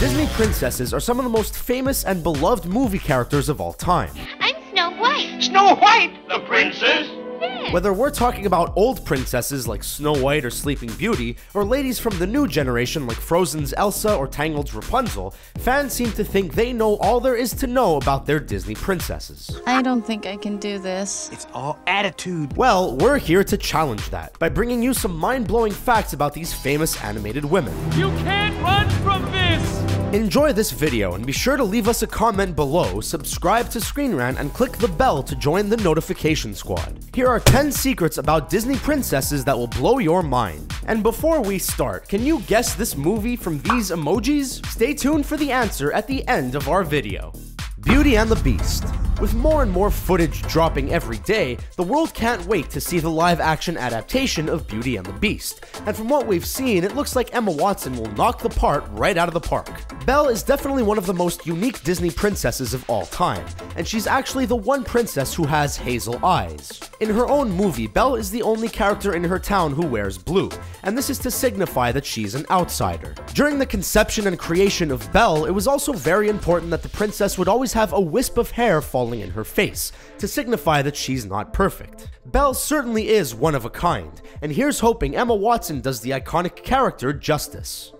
Disney princesses are some of the most famous and beloved movie characters of all time. I'm Snow White. Snow White, the princess? Yes. Whether we're talking about old princesses like Snow White or Sleeping Beauty, or ladies from the new generation like Frozen's Elsa or Tangled's Rapunzel, fans seem to think they know all there is to know about their Disney princesses. I don't think I can do this. It's all attitude. Well, we're here to challenge that by bringing you some mind-blowing facts about these famous animated women. You can't run from this! Enjoy this video and be sure to leave us a comment below, subscribe to Screen Rant, and click the bell to join the notification squad. Here are 10 secrets about Disney princesses that will blow your mind. And before we start, can you guess this movie from these emojis? Stay tuned for the answer at the end of our video. Beauty and the Beast. With more and more footage dropping every day, the world can't wait to see the live-action adaptation of Beauty and the Beast. And from what we've seen, it looks like Emma Watson will knock the part right out of the park. Belle is definitely one of the most unique Disney princesses of all time, and she's actually the one princess who has hazel eyes. In her own movie, Belle is the only character in her town who wears blue, and this is to signify that she's an outsider. During the conception and creation of Belle, it was also very important that the princess would always have a wisp of hair falling in her face, to signify that she's not perfect. Belle certainly is one of a kind, and here's hoping Emma Watson does the iconic character justice.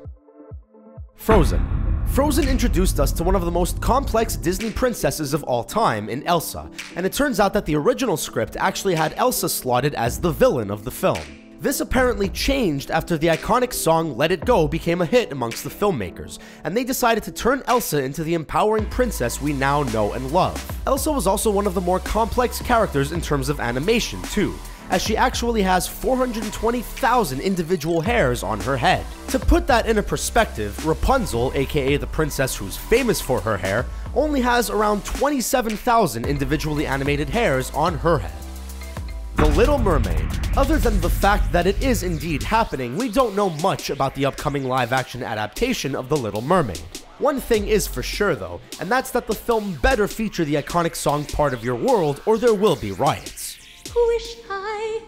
Frozen. Frozen introduced us to one of the most complex Disney princesses of all time in Elsa, and it turns out that the original script actually had Elsa slotted as the villain of the film. This apparently changed after the iconic song Let It Go became a hit amongst the filmmakers, and they decided to turn Elsa into the empowering princess we now know and love. Elsa was also one of the more complex characters in terms of animation too, as she actually has 420,000 individual hairs on her head. To put that into perspective, Rapunzel, aka the princess who's famous for her hair, only has around 27,000 individually animated hairs on her head. The Little Mermaid. Other than the fact that it is indeed happening, we don't know much about the upcoming live-action adaptation of The Little Mermaid. One thing is for sure though, and that's that the film better feature the iconic song Part of Your World or there will be riots. Wish I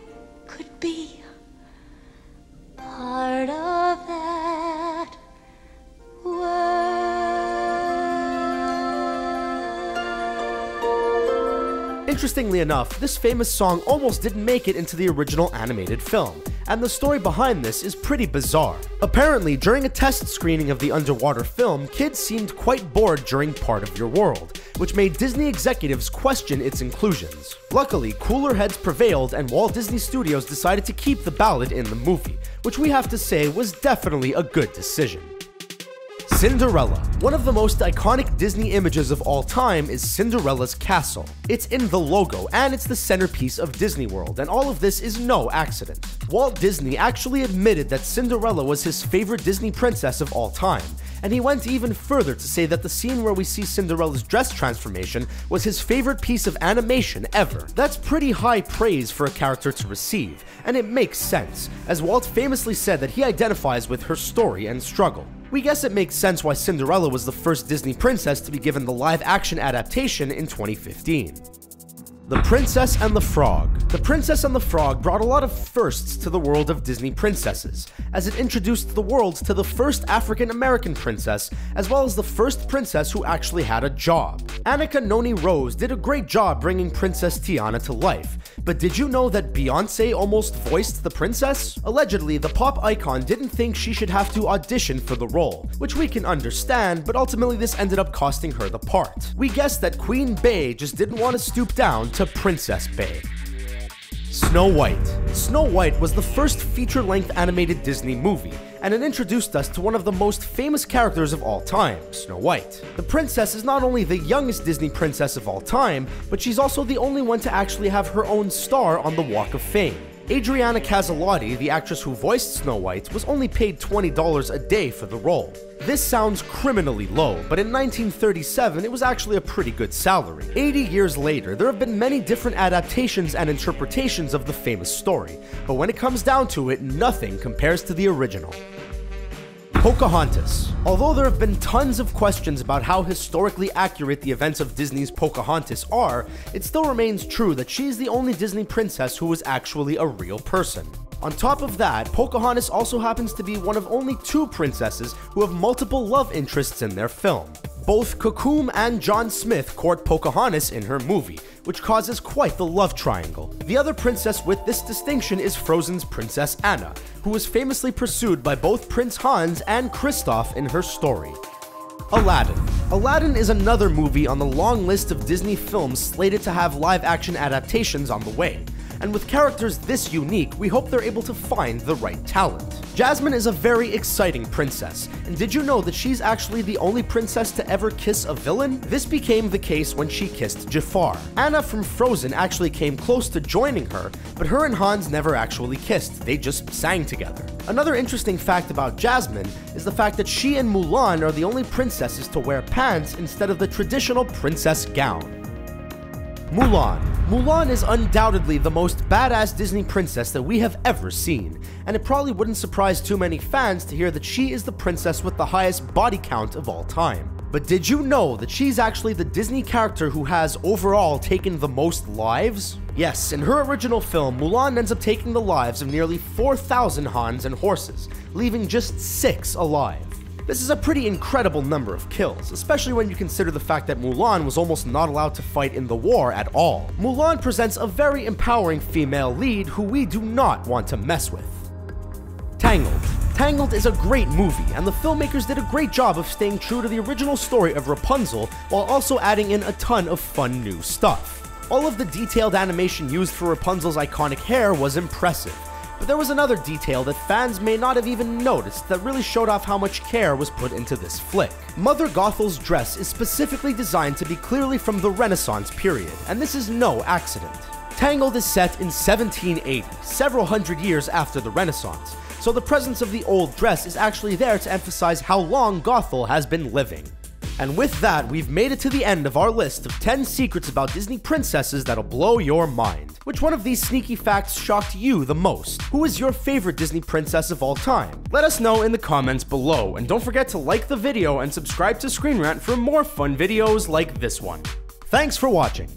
could be part of that world. Interestingly enough, this famous song almost didn't make it into the original animated film, and the story behind this is pretty bizarre. Apparently, during a test screening of the underwater film, kids seemed quite bored during Part of Your World, which made Disney executives question its inclusions. Luckily, cooler heads prevailed and Walt Disney Studios decided to keep the ballad in the movie, which we have to say was definitely a good decision. Cinderella. One of the most iconic Disney images of all time is Cinderella's castle. It's in the logo, and it's the centerpiece of Disney World, and all of this is no accident. Walt Disney actually admitted that Cinderella was his favorite Disney princess of all time, and he went even further to say that the scene where we see Cinderella's dress transformation was his favorite piece of animation ever. That's pretty high praise for a character to receive, and it makes sense, as Walt famously said that he identifies with her story and struggle. We guess it makes sense why Cinderella was the first Disney princess to be given the live-action adaptation in 2015. The Princess and the Frog. The Princess and the Frog brought a lot of firsts to the world of Disney princesses, as it introduced the world to the first African-American princess, as well as the first princess who actually had a job. Annika Noni Rose did a great job bringing Princess Tiana to life, but did you know that Beyoncé almost voiced the princess? Allegedly, the pop icon didn't think she should have to audition for the role, which we can understand, but ultimately this ended up costing her the part. We guess that Queen Bey just didn't want to stoop down to Princess Bey. Snow White. Snow White was the first feature-length animated Disney movie, and it introduced us to one of the most famous characters of all time, Snow White. The princess is not only the youngest Disney princess of all time, but she's also the only one to actually have her own star on the Walk of Fame. Adriana Caselotti, the actress who voiced Snow White, was only paid $20 a day for the role. This sounds criminally low, but in 1937 it was actually a pretty good salary. 80 years later, there have been many different adaptations and interpretations of the famous story, but when it comes down to it, nothing compares to the original. Pocahontas. Although there have been tons of questions about how historically accurate the events of Disney's Pocahontas are, it still remains true that she's the only Disney princess who was actually a real person. On top of that, Pocahontas also happens to be one of only 2 princesses who have multiple love interests in their film. Both Kocoum and John Smith court Pocahontas in her movie, which causes quite the love triangle. The other princess with this distinction is Frozen's Princess Anna, who was famously pursued by both Prince Hans and Kristoff in her story. Aladdin. Aladdin is another movie on the long list of Disney films slated to have live-action adaptations on the way. And with characters this unique, we hope they're able to find the right talent. Jasmine is a very exciting princess, and did you know that she's actually the only princess to ever kiss a villain? This became the case when she kissed Jafar. Anna from Frozen actually came close to joining her, but her and Hans never actually kissed, they just sang together. Another interesting fact about Jasmine is the fact that she and Mulan are the only princesses to wear pants instead of the traditional princess gown. Mulan. Mulan is undoubtedly the most badass Disney princess that we have ever seen, and it probably wouldn't surprise too many fans to hear that she is the princess with the highest body count of all time. But did you know that she's actually the Disney character who has overall taken the most lives? Yes, in her original film, Mulan ends up taking the lives of nearly 4,000 Hans and horses, leaving just 6 alive. This is a pretty incredible number of kills, especially when you consider the fact that Mulan was almost not allowed to fight in the war at all. Mulan presents a very empowering female lead who we do not want to mess with. Tangled. Tangled is a great movie, and the filmmakers did a great job of staying true to the original story of Rapunzel while also adding in a ton of fun new stuff. All of the detailed animation used for Rapunzel's iconic hair was impressive. But there was another detail that fans may not have even noticed that really showed off how much care was put into this flick. Mother Gothel's dress is specifically designed to be clearly from the Renaissance period, and this is no accident. Tangled is set in 1780, several hundred years after the Renaissance, so the presence of the old dress is actually there to emphasize how long Gothel has been living. And with that, we've made it to the end of our list of 10 secrets about Disney princesses that'll blow your mind. Which one of these sneaky facts shocked you the most? Who is your favorite Disney princess of all time? Let us know in the comments below, and don't forget to like the video and subscribe to Screen Rant for more fun videos like this one. Thanks for watching.